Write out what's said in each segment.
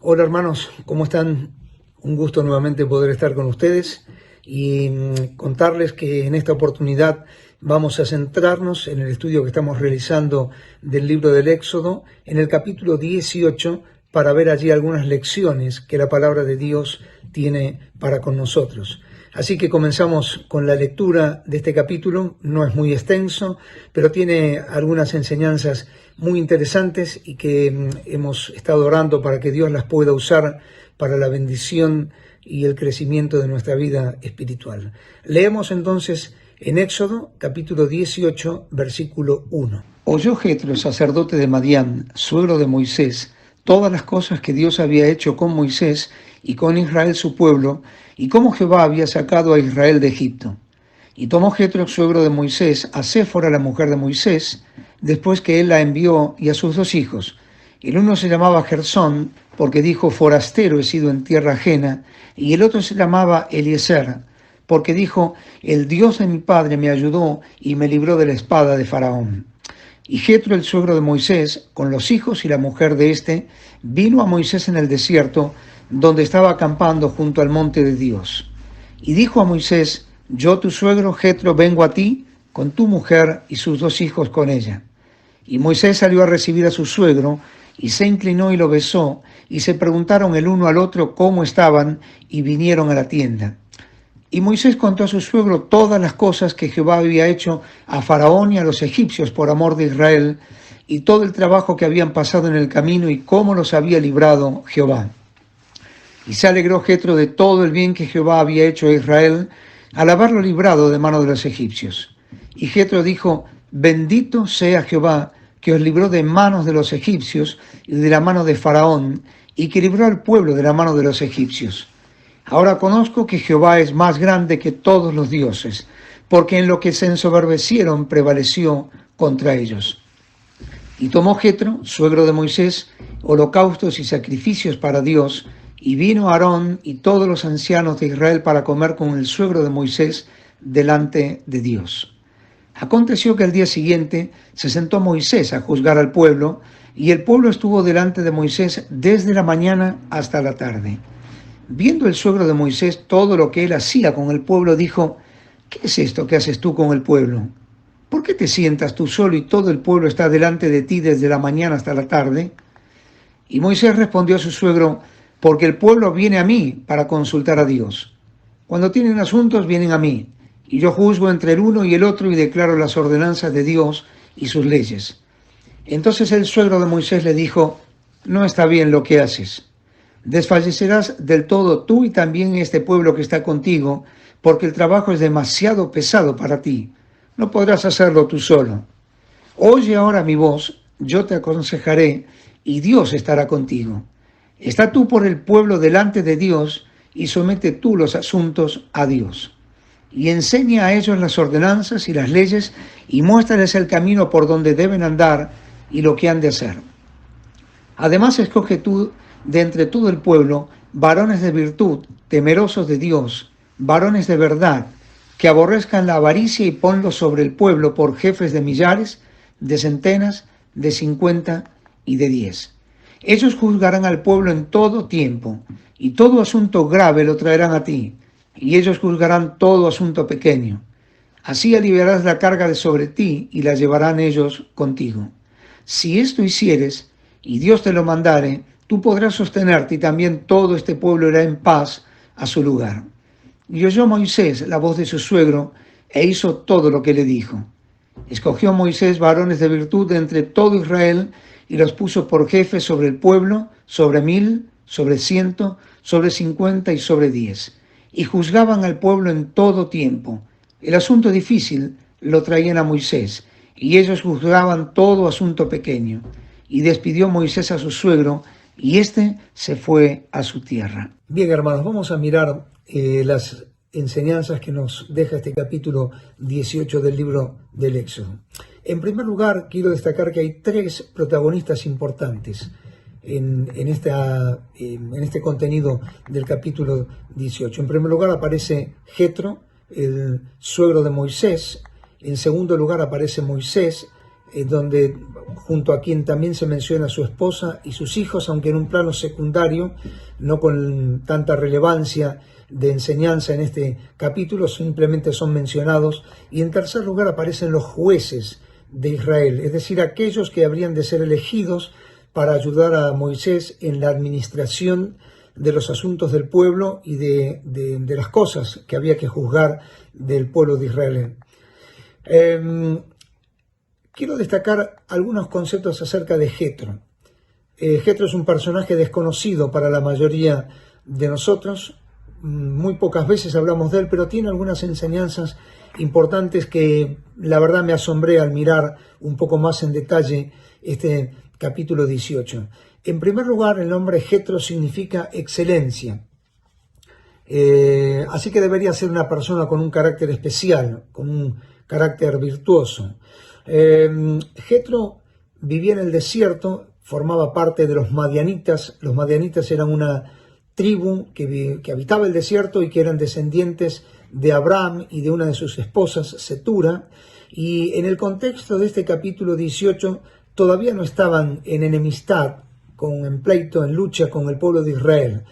Hola hermanos, ¿cómo están? Un gusto nuevamente poder estar con ustedes y contarles que en esta oportunidad vamos a centrarnos en el estudio que estamos realizando del libro del Éxodo, en el capítulo 18, para ver allí algunas lecciones que la palabra de Dios tiene para con nosotros. Así que comenzamos con la lectura de este capítulo. No es muy extenso, pero tiene algunas enseñanzas muy interesantes y que hemos estado orando para que Dios las pueda usar para la bendición y el crecimiento de nuestra vida espiritual. Leemos entonces en Éxodo capítulo 18, versículo 1. Oyó Jetro, sacerdote de Madián, suegro de Moisés, todas las cosas que Dios había hecho con Moisés y con Israel su pueblo, y cómo Jehová había sacado a Israel de Egipto. Y tomó Jetro, suegro de Moisés, a Séfora, la mujer de Moisés, después que él la envió, y a sus 2 hijos. El uno se llamaba Gersón, porque dijo, forastero he sido en tierra ajena, y el otro se llamaba Eliezer, porque dijo, el Dios de mi padre me ayudó y me libró de la espada de Faraón. Y Jetro, el suegro de Moisés, con los hijos y la mujer de éste, vino a Moisés en el desierto, donde estaba acampando junto al monte de Dios. Y dijo a Moisés, yo tu suegro Jetro vengo a ti, con tu mujer y sus 2 hijos con ella. Y Moisés salió a recibir a su suegro, y se inclinó y lo besó, y se preguntaron el uno al otro cómo estaban, y vinieron a la tienda. Y Moisés contó a su suegro todas las cosas que Jehová había hecho a Faraón y a los egipcios por amor de Israel, y todo el trabajo que habían pasado en el camino, y cómo los había librado Jehová. Y se alegró Jetro de todo el bien que Jehová había hecho a Israel, al haberlo librado de mano de los egipcios. Y Jetro dijo, bendito sea Jehová, que os libró de manos de los egipcios y de la mano de Faraón, y que libró al pueblo de la mano de los egipcios. Ahora conozco que Jehová es más grande que todos los dioses, porque en lo que se ensoberbecieron prevaleció contra ellos. Y tomó Jetro, suegro de Moisés, holocaustos y sacrificios para Dios, y vino Aarón y todos los ancianos de Israel para comer con el suegro de Moisés delante de Dios. Aconteció que al día siguiente se sentó Moisés a juzgar al pueblo, y el pueblo estuvo delante de Moisés desde la mañana hasta la tarde. Viendo el suegro de Moisés todo lo que él hacía con el pueblo, dijo, ¿qué es esto que haces tú con el pueblo? ¿Por qué te sientas tú solo y todo el pueblo está delante de ti desde la mañana hasta la tarde? Y Moisés respondió a su suegro, porque el pueblo viene a mí para consultar a Dios. Cuando tienen asuntos vienen a mí, y yo juzgo entre el uno y el otro y declaro las ordenanzas de Dios y sus leyes. Entonces el suegro de Moisés le dijo, no está bien lo que haces. Desfallecerás del todo tú y también este pueblo que está contigo, porque el trabajo es demasiado pesado para ti. No podrás hacerlo tú solo. Oye ahora mi voz, yo te aconsejaré, y Dios estará contigo. Está tú por el pueblo delante de Dios, y somete tú los asuntos a Dios. Y enseña a ellos las ordenanzas y las leyes, y muéstrales el camino por donde deben andar y lo que han de hacer. Además escoge tú de entre todo el pueblo varones de virtud, temerosos de Dios, varones de verdad, que aborrezcan la avaricia, y ponlos sobre el pueblo por jefes de millares, de centenas, de 50 y de 10. Ellos juzgarán al pueblo en todo tiempo, y todo asunto grave lo traerán a ti, y ellos juzgarán todo asunto pequeño. Así aliviarás la carga de sobre ti, y la llevarán ellos contigo. Si esto hicieres, y Dios te lo mandare, tú podrás sostenerte, y también todo este pueblo irá en paz a su lugar. Y oyó Moisés la voz de su suegro, e hizo todo lo que le dijo. Escogió Moisés varones de virtud de entre todo Israel, y los puso por jefes sobre el pueblo, sobre 1000, sobre 100, sobre 50 y sobre 10. Y juzgaban al pueblo en todo tiempo. El asunto difícil lo traían a Moisés, y ellos juzgaban todo asunto pequeño. Y despidió Moisés a su suegro, y éste se fue a su tierra. Bien, hermanos, vamos a mirar las enseñanzas que nos deja este capítulo 18 del libro del Éxodo. En primer lugar, quiero destacar que hay 3 protagonistas importantes en este contenido del capítulo 18. En primer lugar aparece Jetro, el suegro de Moisés. En segundo lugar aparece Moisés, donde junto a quien también se menciona a su esposa y sus hijos, aunque en un plano secundario, no con tanta relevancia de enseñanza en este capítulo, simplemente son mencionados. Y en tercer lugar aparecen los jueces de Israel, es decir, aquellos que habrían de ser elegidos para ayudar a Moisés en la administración de los asuntos del pueblo y de las cosas que había que juzgar del pueblo de Israel. Quiero destacar algunos conceptos acerca de Jetro. Jetro es un personaje desconocido para la mayoría de nosotros. Muy pocas veces hablamos de él, pero tiene algunas enseñanzas importantes que la verdad me asombré al mirar un poco más en detalle este capítulo 18. En primer lugar, el nombre Jetro significa excelencia. Así que debería ser una persona con un carácter especial, con un carácter virtuoso. Jetro vivía en el desierto, formaba parte de los madianitas. Los madianitas eran una tribu que habitaba el desierto y que eran descendientes de Abraham y de una de sus esposas, Setura. Y en el contexto de este capítulo 18 todavía no estaban en enemistad, en pleito, en lucha con el pueblo de Israel.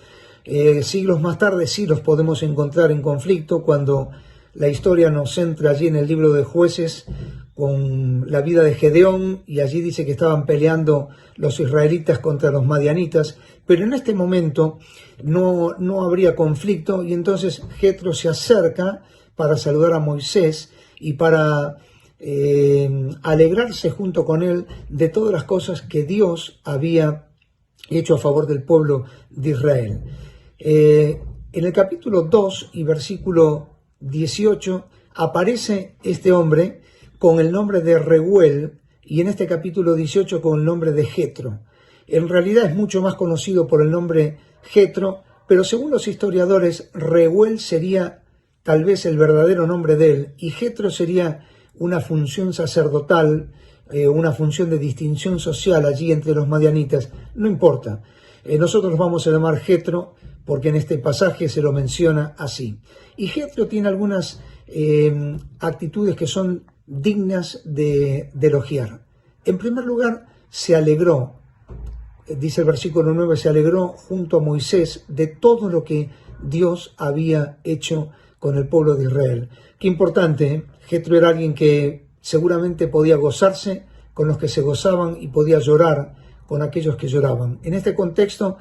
Siglos más tarde sí los podemos encontrar en conflicto cuando la historia nos centra allí en el libro de Jueces con la vida de Gedeón, y allí dice que estaban peleando los israelitas contra los madianitas, pero en este momento no habría conflicto, y entonces Jetro se acerca para saludar a Moisés y para alegrarse junto con él de todas las cosas que Dios había hecho a favor del pueblo de Israel. En el capítulo 2 y versículo 18 aparece este hombre con el nombre de Reuel, y en este capítulo 18 con el nombre de Jetro. En realidad es mucho más conocido por el nombre Jetro, pero según los historiadores, Reuel sería tal vez el verdadero nombre de él, y Jetro sería una función sacerdotal, una función de distinción social allí entre los madianitas. No importa, nosotros vamos a llamar Jetro porque en este pasaje se lo menciona así. Y Jetro tiene algunas actitudes que son dignas de elogiar. En primer lugar, se alegró, dice el versículo 9, se alegró junto a Moisés de todo lo que Dios había hecho con el pueblo de Israel. Qué importante, ¿eh? Jetro era alguien que seguramente podía gozarse con los que se gozaban y podía llorar con aquellos que lloraban. En este contexto,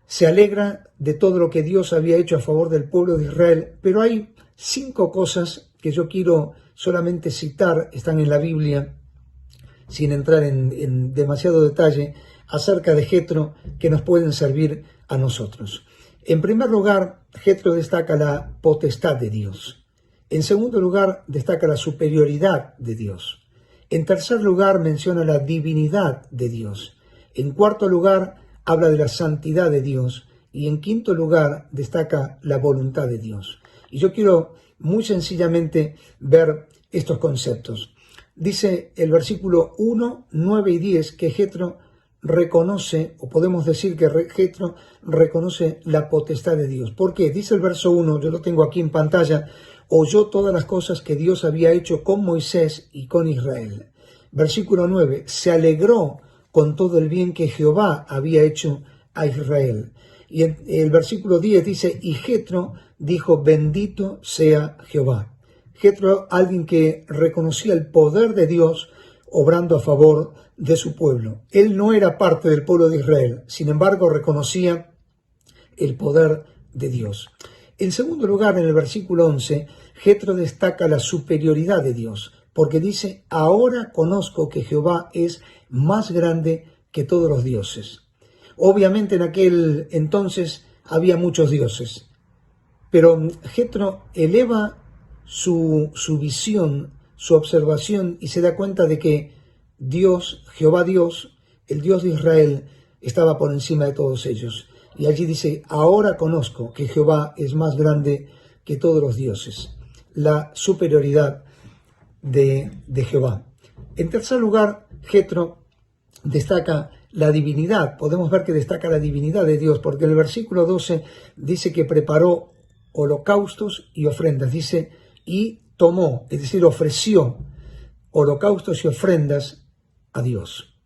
se alegra de todo lo que Dios había hecho a favor del pueblo de Israel, pero hay 5 cosas que yo quiero solamente citar, están en la Biblia, sin entrar en demasiado detalle, acerca de Jetro, que nos pueden servir a nosotros. En primer lugar, Jetro destaca la potestad de Dios. En segundo lugar, destaca la superioridad de Dios. En tercer lugar, menciona la divinidad de Dios. En cuarto lugar, habla de la santidad de Dios. Y en quinto lugar, destaca la voluntad de Dios. Y yo quiero muy sencillamente ver estos conceptos. Dice el versículo 1, 9 y 10 que Jetro reconoce, o podemos decir que Jetro reconoce la potestad de Dios. ¿Por qué? Dice el verso 1, yo lo tengo aquí en pantalla: oyó todas las cosas que Dios había hecho con Moisés y con Israel. Versículo 9, se alegró con todo el bien que Jehová había hecho a Israel. Y el versículo 10 dice, y Jetro dijo, bendito sea Jehová. Jetro, alguien que reconocía el poder de Dios obrando a favor de su pueblo. Él no era parte del pueblo de Israel, sin embargo reconocía el poder de Dios. En segundo lugar, en el versículo 11, Jetro destaca la superioridad de Dios, porque dice, ahora conozco que Jehová es más grande que todos los dioses. Obviamente en aquel entonces había muchos dioses, pero Jetro eleva su visión, su observación, y se da cuenta de que Dios, Jehová Dios, el Dios de Israel, estaba por encima de todos ellos. Y allí dice, ahora conozco que Jehová es más grande que todos los dioses. La superioridad de Jehová. En tercer lugar, Jetro destaca la divinidad. Podemos ver que destaca la divinidad de Dios, porque en el versículo 12 dice que preparó holocaustos y ofrendas. Dice, y tomó, es decir, ofreció holocaustos y ofrendas a Dios.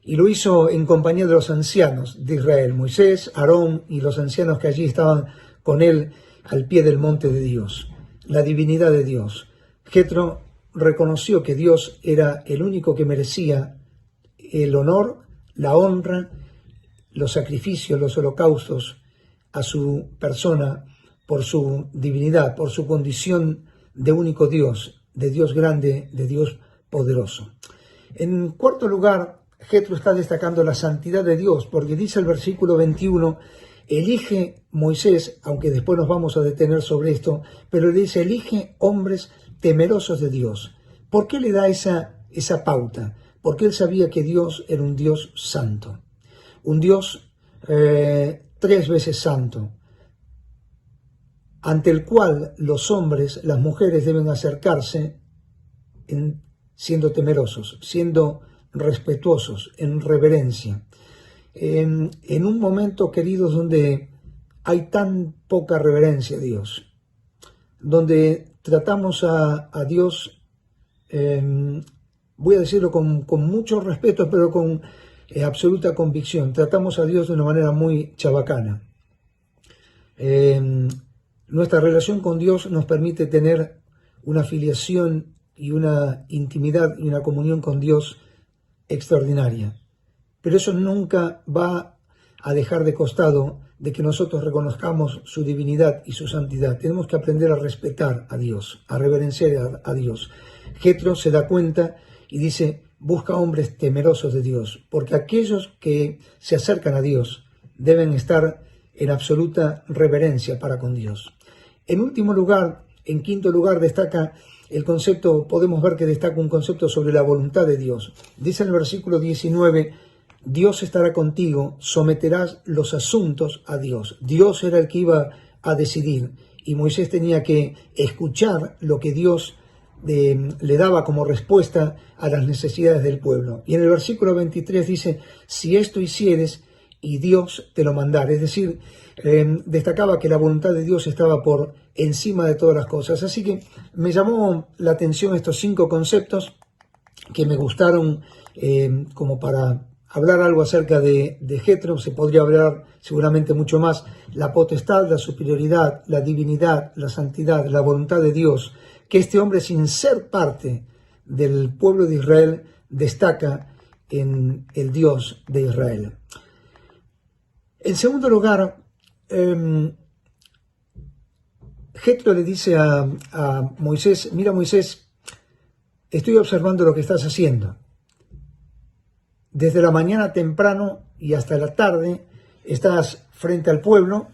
Y lo hizo en compañía de los ancianos de Israel, Moisés, Aarón y los ancianos que allí estaban con él al pie del monte de Dios, la divinidad de Dios. Jetro reconoció que Dios era el único que merecía el honor, la honra, los sacrificios, los holocaustos a su persona por su divinidad, por su condición de único Dios, de Dios grande, de Dios poderoso. En cuarto lugar, Jetro está destacando la santidad de Dios, porque dice el versículo 21, elige Moisés, aunque después nos vamos a detener sobre esto, pero le dice, elige hombres temerosos de Dios. ¿Por qué le da esa pauta? Porque él sabía que Dios era un Dios santo, un Dios 3 veces santo, ante el cual los hombres, las mujeres deben acercarse siendo temerosos, siendo respetuosos, en reverencia. En un momento, queridos, donde hay tan poca reverencia a Dios, donde tratamos a Dios, voy a decirlo con mucho respeto, pero con absoluta convicción, tratamos a Dios de una manera muy chabacana. Nuestra relación con Dios nos permite tener una filiación y una intimidad y una comunión con Dios extraordinaria. Pero eso nunca va a dejar de costado de que nosotros reconozcamos su divinidad y su santidad. Tenemos que aprender a respetar a Dios, a reverenciar a Dios. Jetro se da cuenta y dice, busca hombres temerosos de Dios, porque aquellos que se acercan a Dios deben estar en absoluta reverencia para con Dios. En último lugar, en quinto lugar, destaca el concepto, podemos ver que destaca un concepto sobre la voluntad de Dios. Dice en el versículo 19, Dios estará contigo, someterás los asuntos a Dios. Dios era el que iba a decidir y Moisés tenía que escuchar lo que Dios le daba como respuesta a las necesidades del pueblo. Y en el versículo 23 dice, si esto hicieres y Dios te lo mandara. Es decir, destacaba que la voluntad de Dios estaba por encima de todas las cosas. Así que me llamó la atención estos 5 conceptos que me gustaron como para hablar algo acerca de Jetro. Se podría hablar seguramente mucho más. La potestad, la superioridad, la divinidad, la santidad, la voluntad de Dios, que este hombre, sin ser parte del pueblo de Israel, destaca en el Dios de Israel. En segundo lugar, Jetro le dice a Moisés, mira Moisés, estoy observando lo que estás haciendo. Desde la mañana temprano y hasta la tarde estás frente al pueblo,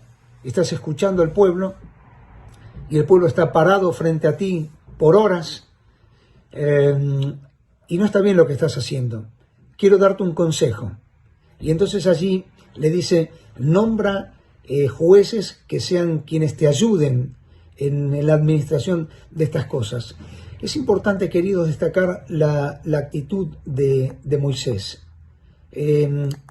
estás escuchando al pueblo y el pueblo está parado frente a ti por horas y no está bien lo que estás haciendo. Quiero darte un consejo. Y entonces allí le dice, nombra jueces que sean quienes te ayuden en la administración de estas cosas. Es importante, queridos, destacar la actitud de Moisés.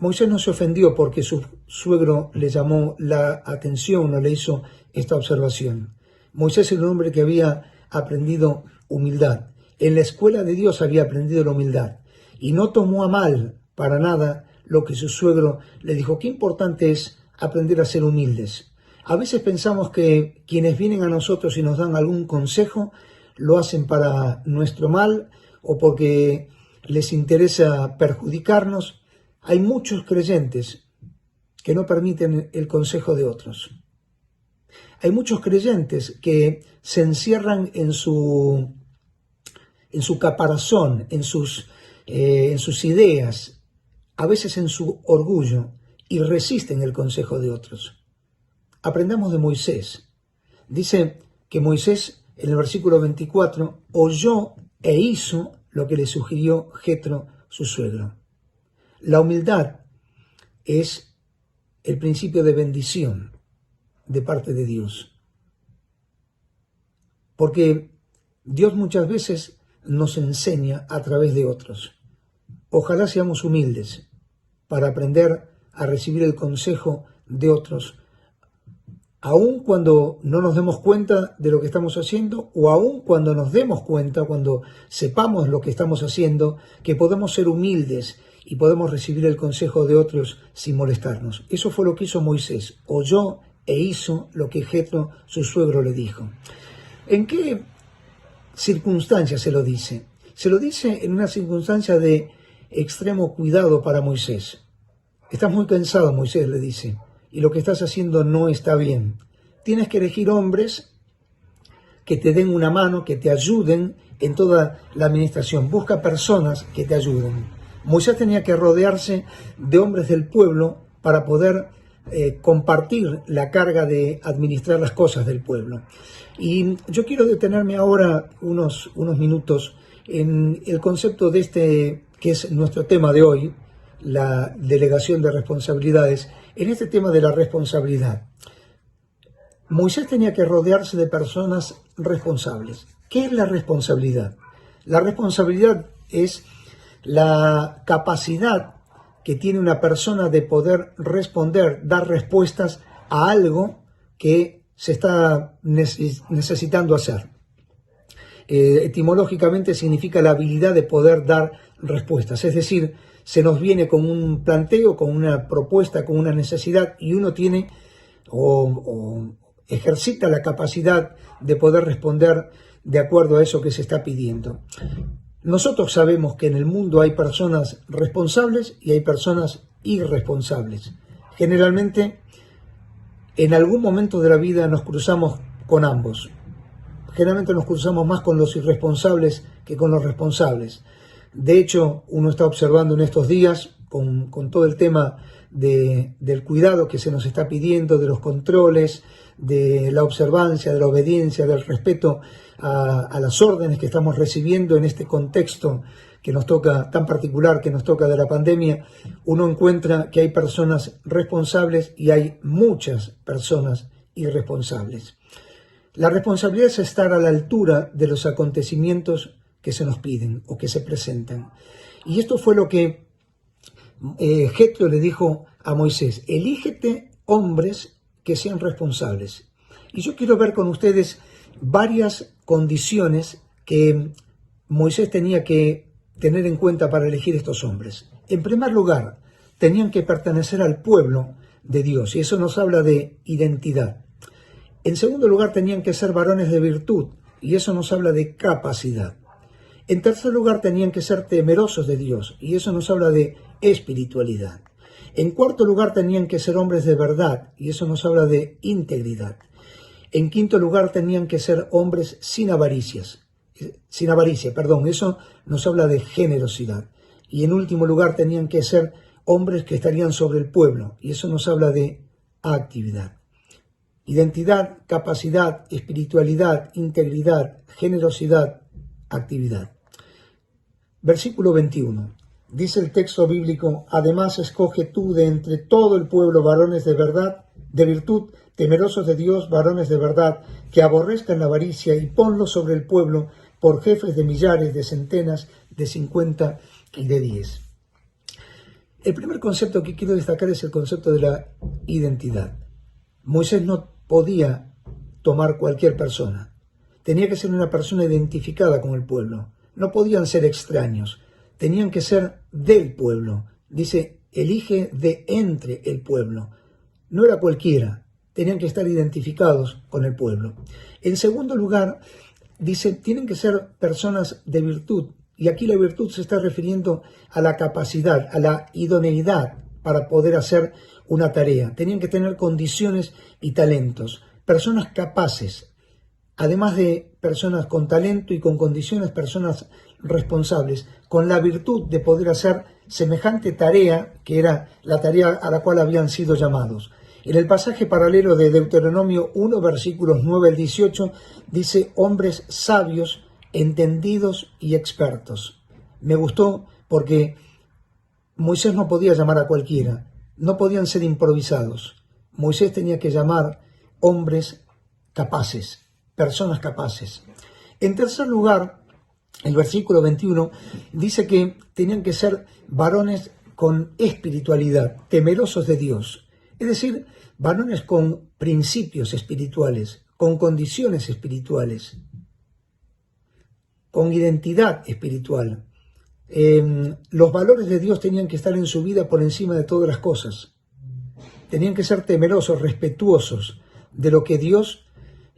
Moisés no se ofendió porque su suegro le llamó la atención o le hizo esta observación. Moisés era un hombre que había aprendido humildad. En la escuela de Dios había aprendido la humildad y no tomó a mal para nada lo que su suegro le dijo. Qué importante es aprender a ser humildes. A veces pensamos que quienes vienen a nosotros y nos dan algún consejo lo hacen para nuestro mal o porque les interesa perjudicarnos. Hay muchos creyentes que no permiten el consejo de otros. Hay muchos creyentes que se encierran en su caparazón, en sus ideas, a veces en su orgullo, y resisten el consejo de otros. Aprendamos de Moisés. Dice que Moisés, en el versículo 24, oyó e hizo lo que le sugirió Jetro, su suegro. La humildad es el principio de bendición de parte de Dios. Porque Dios muchas veces nos enseña a través de otros. Ojalá seamos humildes para aprender a recibir el consejo de otros, aun cuando no nos demos cuenta de lo que estamos haciendo, o aun cuando nos demos cuenta, cuando sepamos lo que estamos haciendo, que podemos ser humildes y podemos recibir el consejo de otros sin molestarnos. Eso fue lo que hizo Moisés. Oyó e hizo lo que Jetro, su suegro, le dijo. ¿En qué circunstancia se lo dice? Se lo dice en una circunstancia de extremo cuidado para Moisés. Estás muy cansado, Moisés, le dice, y lo que estás haciendo no está bien. Tienes que elegir hombres que te den una mano, que te ayuden en toda la administración. Busca personas que te ayuden. Moisés tenía que rodearse de hombres del pueblo para poder compartir la carga de administrar las cosas del pueblo. Y yo quiero detenerme ahora unos minutos en el concepto de este, que es nuestro tema de hoy, la delegación de responsabilidades. En este tema de la responsabilidad, Moisés tenía que rodearse de personas responsables. ¿Qué es la responsabilidad? La responsabilidad es la capacidad que tiene una persona de poder responder, dar respuestas a algo que se está necesitando hacer. Etimológicamente significa la habilidad de poder dar respuestas, es decir, se nos viene con un planteo, con una propuesta, con una necesidad, y uno tiene o ejercita la capacidad de poder responder de acuerdo a eso que se está pidiendo. Nosotros sabemos que en el mundo hay personas responsables y hay personas irresponsables. Generalmente, en algún momento de la vida nos cruzamos con ambos. Generalmente nos cruzamos más con los irresponsables que con los responsables. De hecho, uno está observando en estos días, con todo el tema del cuidado que se nos está pidiendo, de los controles, de la observancia, de la obediencia, del respeto a las órdenes que estamos recibiendo en este contexto que nos toca, tan particular que nos toca de la pandemia, uno encuentra que hay personas responsables y hay muchas personas irresponsables. La responsabilidad es estar a la altura de los acontecimientos que se nos piden o que se presentan. Y esto fue lo que Jetro le dijo a Moisés: elígete hombres que sean responsables. Y yo quiero ver con ustedes varias condiciones que Moisés tenía que tener en cuenta para elegir estos hombres. En primer lugar, tenían que pertenecer al pueblo de Dios, y eso nos habla de identidad. En segundo lugar, tenían que ser varones de virtud, y eso nos habla de capacidad. En tercer lugar, tenían que ser temerosos de Dios, y eso nos habla de espiritualidad. En cuarto lugar, tenían que ser hombres de verdad, y eso nos habla de integridad. En quinto lugar, tenían que ser hombres sin avaricia, eso nos habla de generosidad. Y en último lugar, tenían que ser hombres que estarían sobre el pueblo, y eso nos habla de actividad. Identidad, capacidad, espiritualidad, integridad, generosidad, actividad. Versículo 21. Dice el texto bíblico: además escoge tú de entre todo el pueblo varones de verdad, de virtud, temerosos de Dios, varones de verdad, que aborrezcan la avaricia, y ponlos sobre el pueblo por jefes de millares, de centenas, de 50 y de 10. El primer concepto que quiero destacar es el concepto de la identidad. Moisés no podía tomar cualquier persona. Tenía que ser una persona identificada con el pueblo. No podían ser extraños. Tenían que ser del pueblo. Dice, elige de entre el pueblo. No era cualquiera. Tenían que estar identificados con el pueblo. En segundo lugar, dice, tienen que ser personas de virtud. Y aquí la virtud se está refiriendo a la capacidad, a la idoneidad para poder hacer una tarea. Tenían que tener condiciones y talentos. Personas capaces. Además de personas con talento y con condiciones, personas responsables, con la virtud de poder hacer semejante tarea que era la tarea a la cual habían sido llamados. En el pasaje paralelo de Deuteronomio 1, versículos 9 al 18, dice: hombres sabios, entendidos y expertos. Me gustó porque Moisés no podía llamar a cualquiera, no podían ser improvisados. Moisés tenía que llamar hombres capaces, personas capaces. En tercer lugar, el versículo 21 dice que tenían que ser varones con espiritualidad, temerosos de Dios. Es decir, varones con principios espirituales, con condiciones espirituales, con identidad espiritual. Los valores de Dios tenían que estar en su vida por encima de todas las cosas. Tenían que ser temerosos, respetuosos de lo que Dios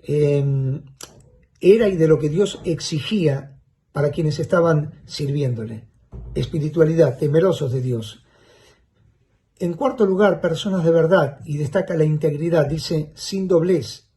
era y de lo que Dios exigía para quienes estaban sirviéndole. Espiritualidad, temerosos de Dios. En cuarto lugar, personas de verdad, y destaca la integridad, dice sin doblez,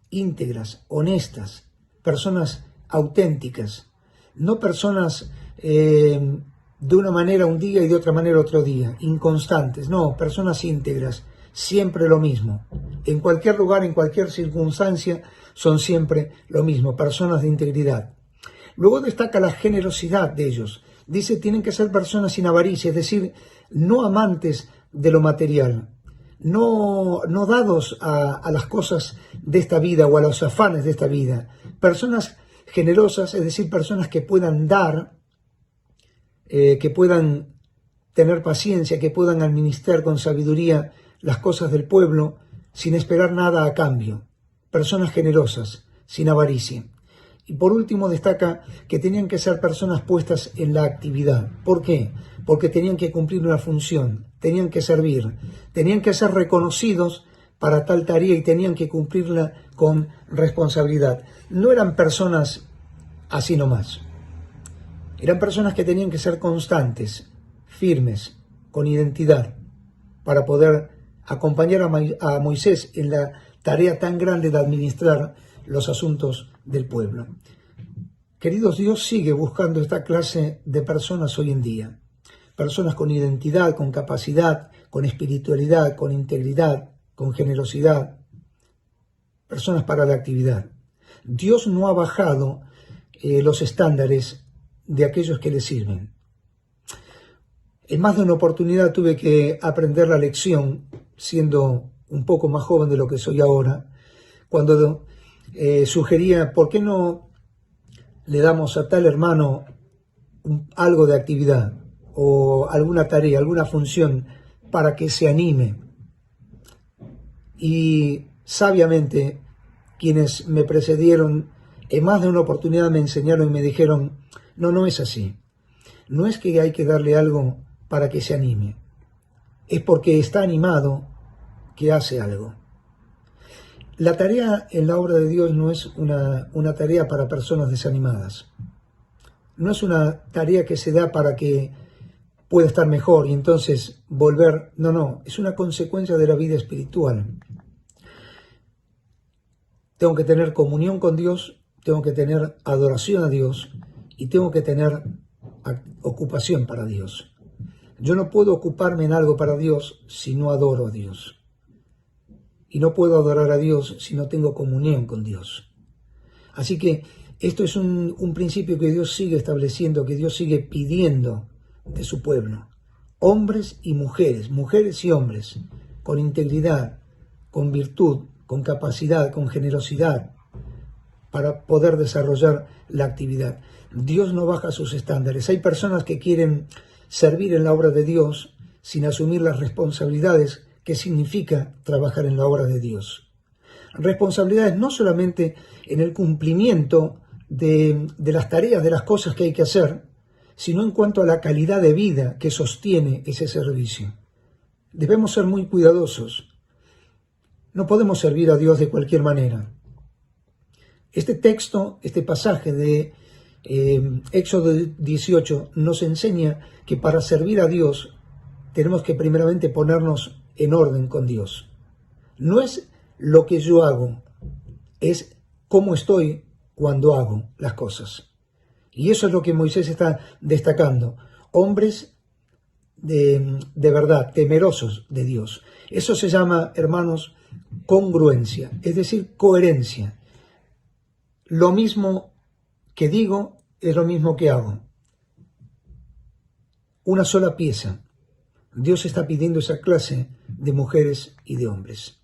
íntegras, honestas, personas auténticas, no personas de una manera un día y de otra manera otro día, inconstantes, no, personas íntegras, siempre lo mismo, en cualquier lugar, en cualquier circunstancia, son siempre lo mismo, personas de integridad. Luego destaca la generosidad de ellos, dice tienen que ser personas sin avaricia, es decir, no amantes de lo material, no dados a las cosas de esta vida o a los afanes de esta vida, personas generosas, es decir, personas que puedan dar, que puedan tener paciencia, que puedan administrar con sabiduría las cosas del pueblo sin esperar nada a cambio, personas generosas, sin avaricia. Y por último destaca que tenían que ser personas puestas en la actividad. ¿Por qué? Porque tenían que cumplir una función, tenían que servir, tenían que ser reconocidos para tal tarea y tenían que cumplirla con responsabilidad. No eran personas así nomás. Eran personas que tenían que ser constantes, firmes, con identidad, para poder acompañar a Moisés en la tarea tan grande de administrar los asuntos del pueblo. Queridos, Dios sigue buscando esta clase de personas hoy en día. Personas con identidad, con capacidad, con espiritualidad, con integridad, con generosidad. Personas para la actividad. Dios no ha bajado los estándares de aquellos que le sirven. En más de una oportunidad tuve que aprender la lección, siendo un poco más joven de lo que soy ahora, cuando sugería, ¿por qué no le damos a tal hermano algo de actividad o alguna tarea, alguna función para que se anime? Y sabiamente quienes me precedieron en más de una oportunidad me enseñaron y me dijeron, no es así. No es que hay que darle algo para que se anime. Es porque está animado que hace algo. La tarea en la obra de Dios no es una tarea para personas desanimadas. No es una tarea que se da para que pueda estar mejor y entonces volver. No, es una consecuencia de la vida espiritual. Tengo que tener comunión con Dios, tengo que tener adoración a Dios y tengo que tener ocupación para Dios. Yo no puedo ocuparme en algo para Dios si no adoro a Dios. Y no puedo adorar a Dios si no tengo comunión con Dios. Así que esto es un principio que Dios sigue estableciendo, que Dios sigue pidiendo de su pueblo. Hombres y mujeres, mujeres y hombres, con integridad, con virtud, con capacidad, con generosidad, para poder desarrollar la actividad. Dios no baja sus estándares. Hay personas que quieren servir en la obra de Dios sin asumir las responsabilidades que significa trabajar en la obra de Dios. Responsabilidades no solamente en el cumplimiento de las tareas, de las cosas que hay que hacer, sino en cuanto a la calidad de vida que sostiene ese servicio. Debemos ser muy cuidadosos. No podemos servir a Dios de cualquier manera. Este texto, este pasaje de Éxodo 18 nos enseña que para servir a Dios tenemos que primeramente ponernos en orden con Dios. No es lo que yo hago, es cómo estoy cuando hago las cosas. Y eso es lo que Moisés está destacando. Hombres de verdad, temerosos de Dios. Eso se llama, hermanos, congruencia, es decir, coherencia. Lo mismo que digo es lo mismo que hago. Una sola pieza. Dios está pidiendo esa clase de mujeres y de hombres.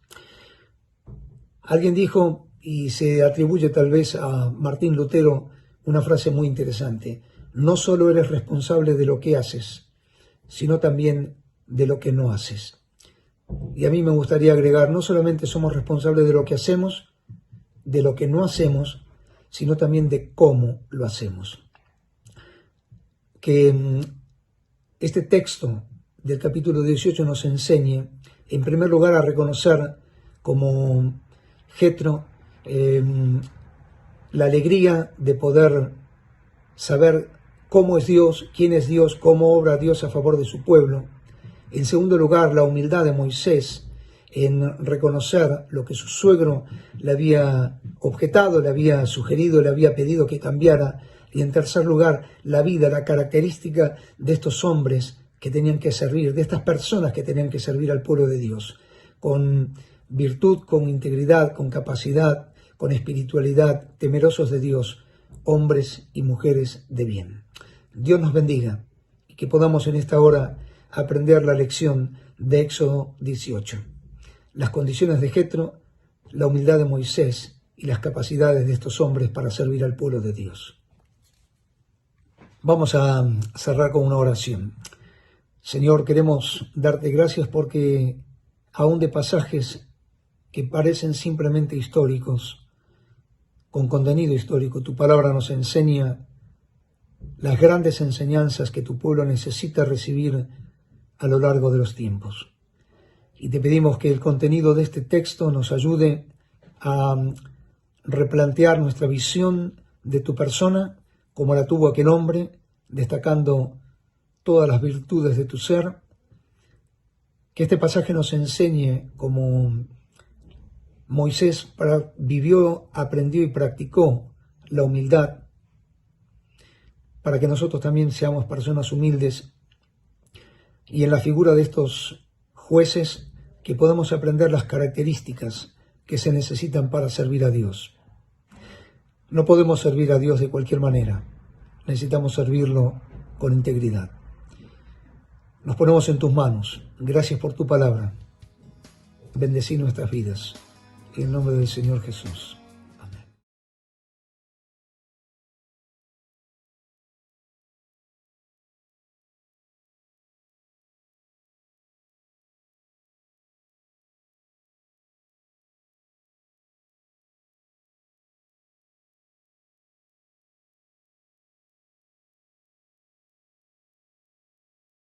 Alguien dijo, y se atribuye tal vez a Martín Lutero, una frase muy interesante: no solo eres responsable de lo que haces, sino también de lo que no haces. Y a mí me gustaría agregar, no solamente somos responsables de lo que hacemos, de lo que no hacemos, sino también de cómo lo hacemos. Que este texto del capítulo 18 nos enseñe, en primer lugar, a reconocer como Jetro la alegría de poder saber cómo es Dios, quién es Dios, cómo obra Dios a favor de su pueblo. En segundo lugar, la humildad de Moisés en reconocer lo que su suegro le había objetado, le había sugerido, le había pedido que cambiara. Y en tercer lugar, la vida, la característica de estos hombres que tenían que servir, de estas personas que tenían que servir al pueblo de Dios, con virtud, con integridad, con capacidad, con espiritualidad, temerosos de Dios, hombres y mujeres de bien. Dios nos bendiga y que podamos en esta hora aprender la lección de Éxodo 18. Las condiciones de Jetro, la humildad de Moisés y las capacidades de estos hombres para servir al pueblo de Dios. Vamos a cerrar con una oración. Señor, queremos darte gracias porque aún de pasajes que parecen simplemente históricos, con contenido histórico, tu palabra nos enseña las grandes enseñanzas que tu pueblo necesita recibir a lo largo de los tiempos. Y te pedimos que el contenido de este texto nos ayude a replantear nuestra visión de tu persona, como la tuvo aquel hombre, destacando todas las virtudes de tu ser. Que este pasaje nos enseñe como Moisés vivió, aprendió y practicó la humildad, para que nosotros también seamos personas humildes y en la figura de estos jueces que podamos aprender las características que se necesitan para servir a Dios. No podemos servir a Dios de cualquier manera, necesitamos servirlo con integridad. Nos ponemos en tus manos, gracias por tu palabra, bendecí nuestras vidas, en el nombre del Señor Jesús.